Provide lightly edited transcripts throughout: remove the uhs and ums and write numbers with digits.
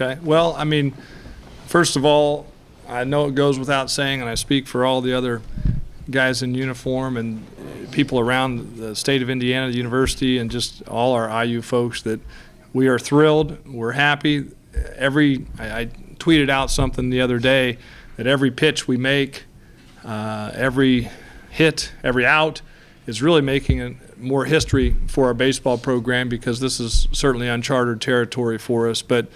Okay. Well, I mean, first of all, I know it goes without saying, and I speak for all the other guys in uniform and people around the state of Indiana, the university, and just all our IU folks, that we are thrilled. We're happy. I tweeted out something the other day that every pitch we make, every hit, every out is really making more history for our baseball program, because this is certainly uncharted territory for us. But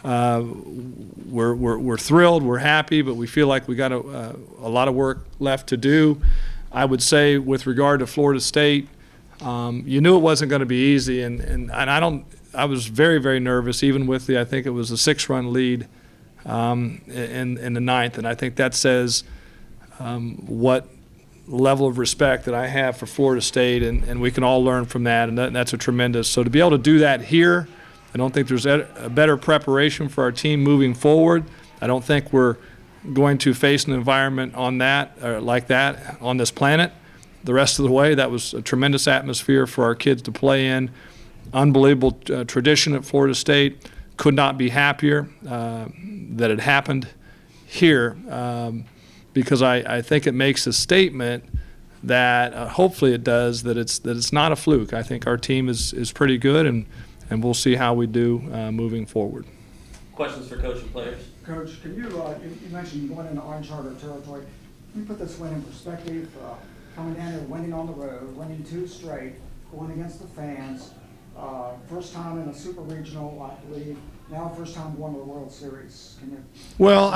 we're thrilled, we're happy, but we feel like we got a lot of work left to do. I would say with regard to Florida State, you knew it wasn't going to be easy, and I was very, very nervous, even with I think it was a 6-run lead in the ninth, and I think that says what level of respect that I have for Florida State, and we can all learn from that, and that's a tremendous. So to be able to do that here, I don't think there's a better preparation for our team moving forward. I don't think we're going to face an environment on that or like that on this planet the rest of the way. That was a tremendous atmosphere for our kids to play in. Unbelievable tradition at Florida State. Could not be happier that it happened here, because I think it makes a statement that hopefully it does, that it's not a fluke. I think our team is pretty good, and we'll see how we do moving forward. Questions for coach and players? Coach, can you mentioned going into uncharted territory. Can you put this win in perspective? Coming down here, winning on the road, winning 2 straight, going against the fans, first time in a super regional, I believe. Now first time going to the World Series. Can you? Well,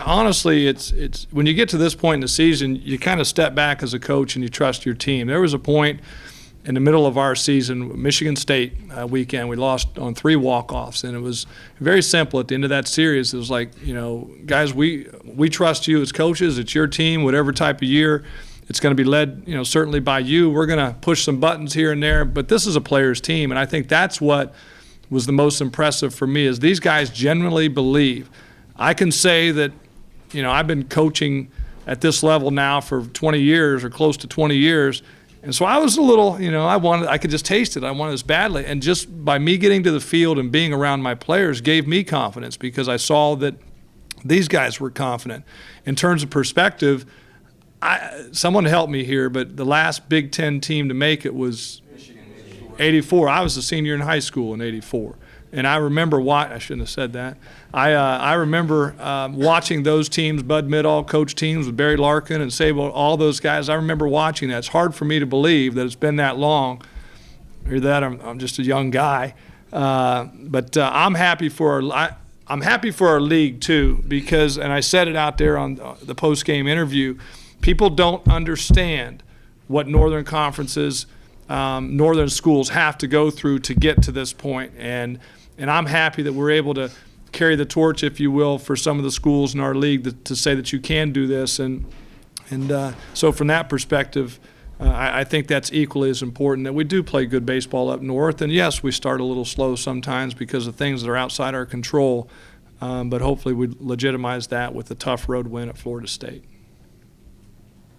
honestly, it's when you get to this point in the season, you kind of step back as a coach and you trust your team. There was a point in the middle of our season, Michigan State weekend, we lost on 3 walk-offs, and it was very simple. At the end of that series, it was like, guys, we trust you as coaches. It's your team, whatever type of year. It's going to be led, certainly by you. We're going to push some buttons here and there, but this is a player's team, and I think that's what was the most impressive for me, is these guys genuinely believe. I can say that, I've been coaching at this level now for 20 years or close to 20 years, and so I was a little, I could just taste it. I wanted this badly, and just by me getting to the field and being around my players gave me confidence, because I saw that these guys were confident. In terms of perspective, someone helped me here, but the last Big Ten team to make it was 84. I was a senior in high school in 84. And I remember I shouldn't have said that. I remember watching those teams, Bud Midall coach teams with Barry Larkin and Sable, all those guys. I remember watching that. It's hard for me to believe that it's been that long, or that I'm just a young guy. But I'm happy for our league too, because, and I said it out there on the post-game interview, people don't understand what Northern conferences, Northern schools have to go through to get to this point. And I'm happy that we're able to carry the torch, if you will, for some of the schools in our league to say that you can do this. And so from that perspective, I think that's equally as important, that we do play good baseball up north. And yes, we start a little slow sometimes because of things that are outside our control, but hopefully we legitimize that with a tough road win at Florida State.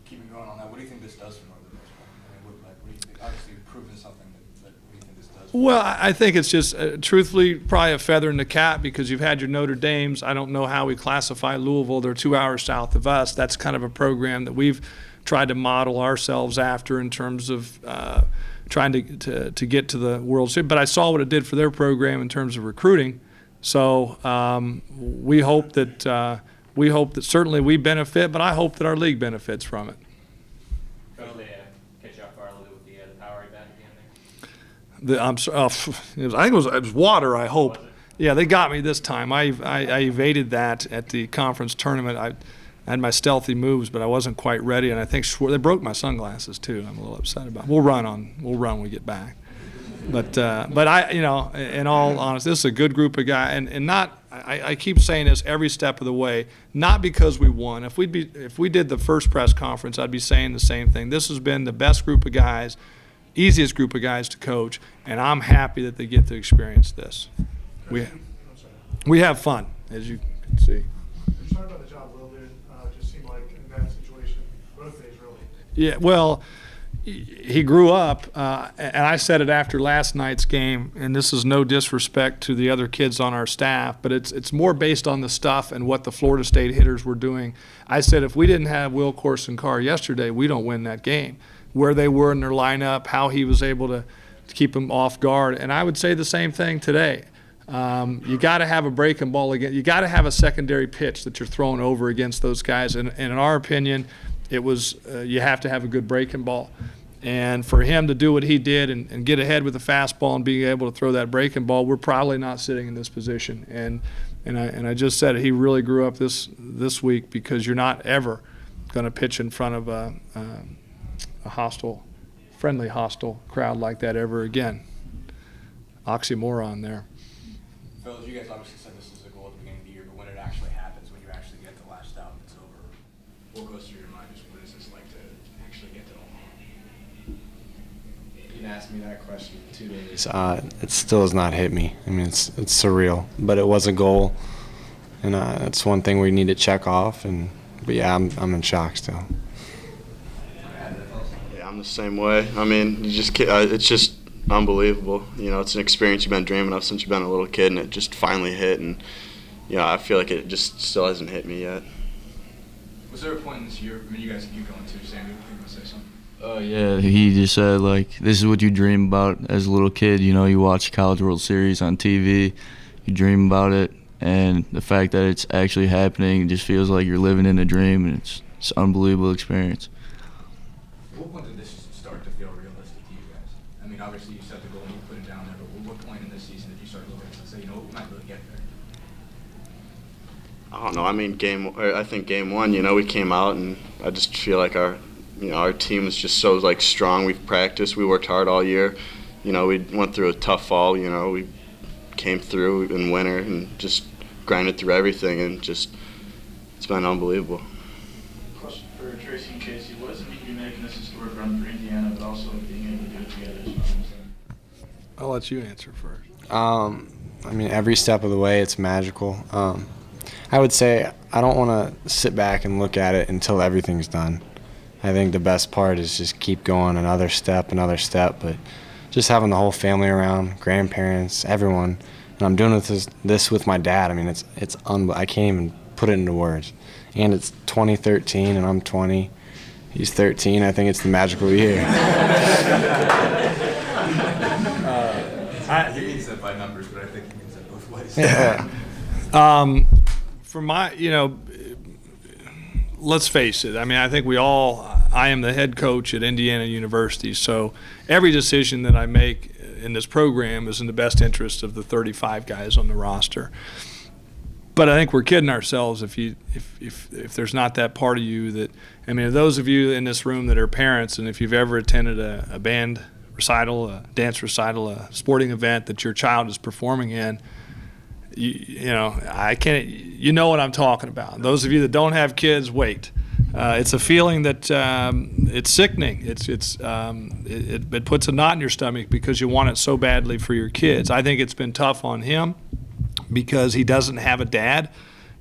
Keeping going on that, what do you think this does for Northern baseball? What do you think? Obviously, you've proven something that what do you think this does? Well, I think it's just, truthfully, probably a feather in the cap, because you've had your Notre Dames. I don't know how we classify Louisville. They're 2 hours south of us. That's kind of a program that we've tried to model ourselves after in terms of trying to get to the World Series. But I saw what it did for their program in terms of recruiting. So we hope that certainly we benefit, but I hope that our league benefits from it. Catch you off guard a little bit with the Powerade bat again there? I think it was water, I hope. Yeah, they got me this time. I evaded that at the conference tournament. I had my stealthy moves, but I wasn't quite ready, and I think they broke my sunglasses too. I'm a little upset about it. We'll run when we get back. But I, in all honesty, this is a good group of guys, and not. I keep saying this every step of the way, not because we won. If we did the first press conference, I'd be saying the same thing. This has been the best group of guys, easiest group of guys to coach, and I'm happy that they get to experience this. We have fun, as you can see. You're talking about the job Will did. Just seemed like in that situation, both days really. Yeah, well, he grew up, and I said it after last night's game, and this is no disrespect to the other kids on our staff, but it's more based on the stuff and what the Florida State hitters were doing. I said if we didn't have Will Coursen-Carr yesterday, we don't win that game. Where they were in their lineup, how he was able to keep them off guard, and I would say the same thing today. You got to have a breaking ball again. You got to have a secondary pitch that you're throwing over against those guys, and in our opinion, it was you have to have a good breaking ball. And for him to do what he did and get ahead with a fastball and being able to throw that breaking ball, we're probably not sitting in this position. And I just said it, he really grew up this week, because you're not ever going to pitch in front of a friendly hostile crowd like that ever again. Oxymoron there. Phil, you guys obviously said this is a goal at the beginning of the year, but when it actually happens, when you actually get the last out and it's over, what goes through your mind? Just what is this like to actually get to Omaha? You can ask me that question in 2 days. It still has not hit me. I mean, it's surreal, but it was a goal, and it's one thing we need to check off. But yeah, I'm in shock still. Yeah, I'm the same way. I mean, it's just unbelievable. You know, it's an experience you've been dreaming of since you've been a little kid, and it just finally hit. And I feel like it just still hasn't hit me yet. Was there a point in this year, I mean, you guys keep going too, Sammy, you want to say something? Oh, yeah, he just said, like, this is what you dream about as a little kid. You know, you watch College World Series on TV, you dream about it, and the fact that it's actually happening, it just feels like you're living in a dream, and it's an unbelievable experience. At what point did this start to feel realistic to you guys? I mean, obviously you set the goal and you put it down there, but at what point in this season did you start looking and say, you know what, we might really get there? I don't know. I mean, I think game one, we came out, and I just feel like our team is just so strong. We've practiced, we worked hard all year. We went through a tough fall. We came through in winter and just grinded through everything, and just it's been unbelievable. Question for Tracy and Casey: what does it mean to be making this historic run for Indiana, but also being able to do it together as well? I'll let you answer first. I mean, every step of the way, it's magical. I would say I don't want to sit back and look at it until everything's done. I think the best part is just keep going another step, but just having the whole family around, grandparents, everyone. And I'm doing this with my dad. I mean, it's I can't even put it into words. And it's 2013, and I'm 20. He's 13. I think it's the magical year. He means that by numbers, but I think he means that both ways. Yeah. For my, let's face it. I mean, I think I am the head coach at Indiana University, so every decision that I make in this program is in the best interest of the 35 guys on the roster. But I think we're kidding ourselves if there's not that part of you that, I mean, those of you in this room that are parents, and if you've ever attended a band recital, a dance recital, a sporting event that your child is performing in, I can't. You know what I'm talking about. Those of you that don't have kids, wait. It's a feeling that it's sickening. It puts a knot in your stomach because you want it so badly for your kids. I think it's been tough on him because he doesn't have a dad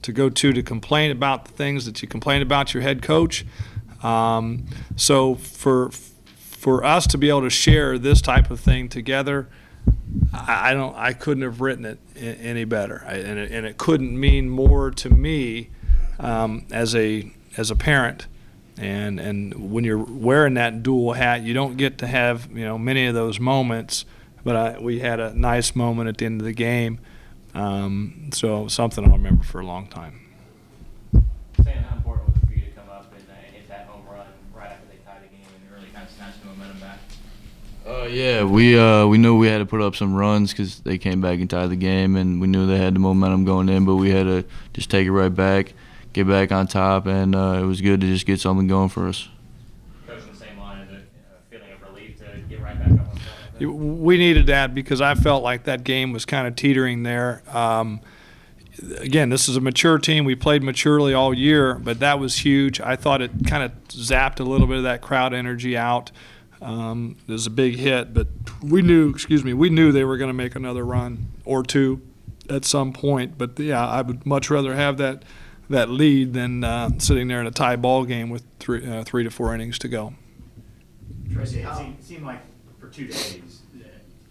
to go to complain about the things that you complain about your head coach. So for us to be able to share this type of thing together, I couldn't have written it any better, and it couldn't mean more to me as a parent. And when you're wearing that dual hat, you don't get to have many of those moments. But we had a nice moment at the end of the game, so something I'll remember for a long time. Sam, how important was it for you to come up and hit that home run right after they tied the game and really kind of snatch the momentum back? Yeah, we knew we had to put up some runs because they came back and tied the game, and we knew they had the momentum going in, but we had to just take it right back, get back on top, and it was good to just get something going for us. Coach, in the same line, is it a feeling of relief to get right back up on the field? We needed that because I felt like that game was kind of teetering there. Again, this is a mature team. We played maturely all year, but that was huge. I thought it kind of zapped a little bit of that crowd energy out. It was a big hit, but we knew they were going to make another run or two at some point. But yeah, I would much rather have that lead than sitting there in a tie ball game with three to four innings to go. Tracy, Tracy, it seemed like for 2 days,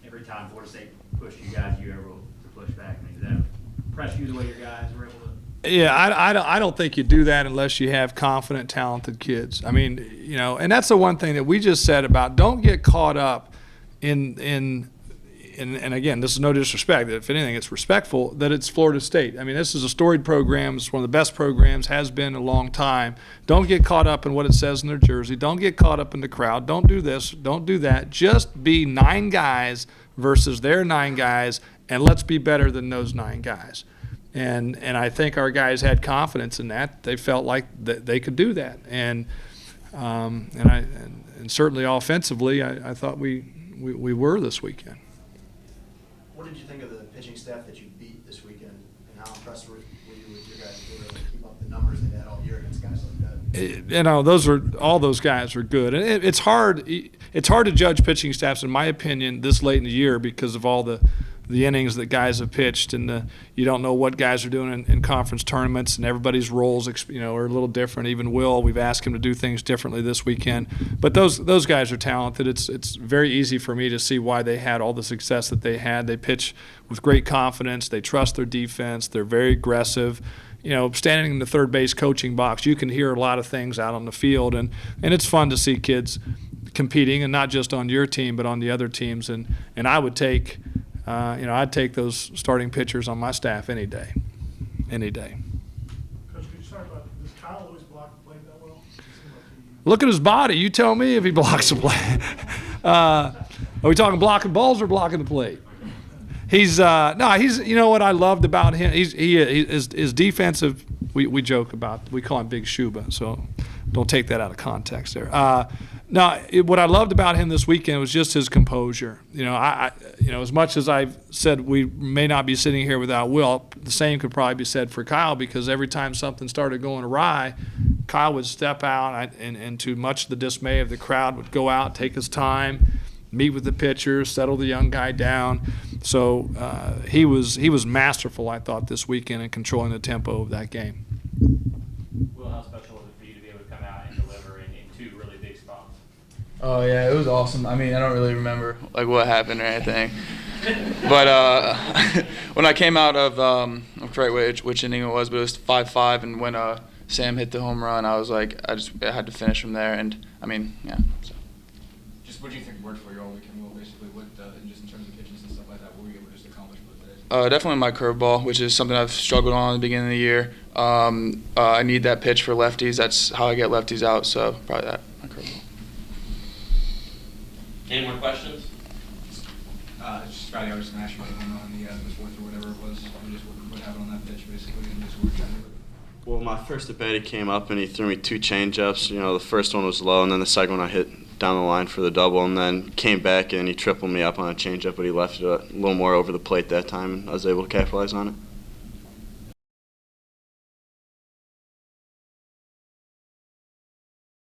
every time Florida State pushed you guys, you were able to push back. I mean, did that impress you the way your guys were able to? Yeah, I don't think you do that unless you have confident, talented kids. I mean, and that's the one thing that we just said about don't get caught up in and again, this is no disrespect. If anything, it's respectful that it's Florida State. I mean, this is a storied program. It's one of the best programs, has been a long time. Don't get caught up in what it says in their jersey. Don't get caught up in the crowd. Don't do this. Don't do that. Just be 9 guys versus their 9 guys, and let's be better than those 9 guys. And I think our guys had confidence in that. They felt like they could do that. And certainly offensively, I thought we were this weekend. What did you think of the pitching staff that you beat this weekend, and how impressed were you with your guys' ability to keep up the numbers they had all year against guys like that? All those guys are good, and it's hard to judge pitching staffs, in my opinion, this late in the year because of all the innings that guys have pitched, and you don't know what guys are doing in conference tournaments, and everybody's roles are a little different. Even Will, we've asked him to do things differently this weekend, but those guys are talented. It's very easy for me to see why they had all the success that they had. They pitch with great confidence. They trust their defense. They're very aggressive. Standing in the third base coaching box, you can hear a lot of things out on the field, and it's fun to see kids competing, and not just on your team, but on the other teams. And I would take. I'd take those starting pitchers on my staff any day. Any day. Coach, could you talk about, does Kyle always block the plate that well? Look at his body. You tell me if he blocks the plate. Are we talking blocking balls or blocking the plate? He's what I loved about him. His defensive. We joke about. We call him Big Shuba. So don't take that out of context there. What I loved about him this weekend was just his composure. As much as I've said we may not be sitting here without Will, the same could probably be said for Kyle, because every time something started going awry, Kyle would step out and to much the dismay of the crowd, would go out, take his time, meet with the pitchers, settle the young guy down. So he was masterful, I thought, this weekend in controlling the tempo of that game. Will, how special was it for you to be able to come out and deliver in 2 really big spots? Oh yeah, it was awesome. I mean, I don't really remember like what happened or anything, but when I came out of I forget which inning it was, but it was 5-5, and when Sam hit the home run, I was like, I had to finish from there, and I mean, yeah. So. Just what do you think worked for you all weekend, Will? Basically, what just in terms of pitches and stuff like that, what were you able to just accomplish with today? Definitely my curveball, which is something I've struggled on at the beginning of the year. I need that pitch for lefties. That's how I get lefties out. So probably that, my curveball. Any more questions? Just Friday, I was going to ask you about the home run, the 4th or whatever it was. Just what happened on that pitch, basically, and just what you're trying to do. Well, my first at bat, he came up and he threw me 2 changeups. The first one was low, and then the second one I hit down the line for the double, and then came back and he tripled me up on a changeup, but he left it a little more over the plate that time, and I was able to capitalize on it.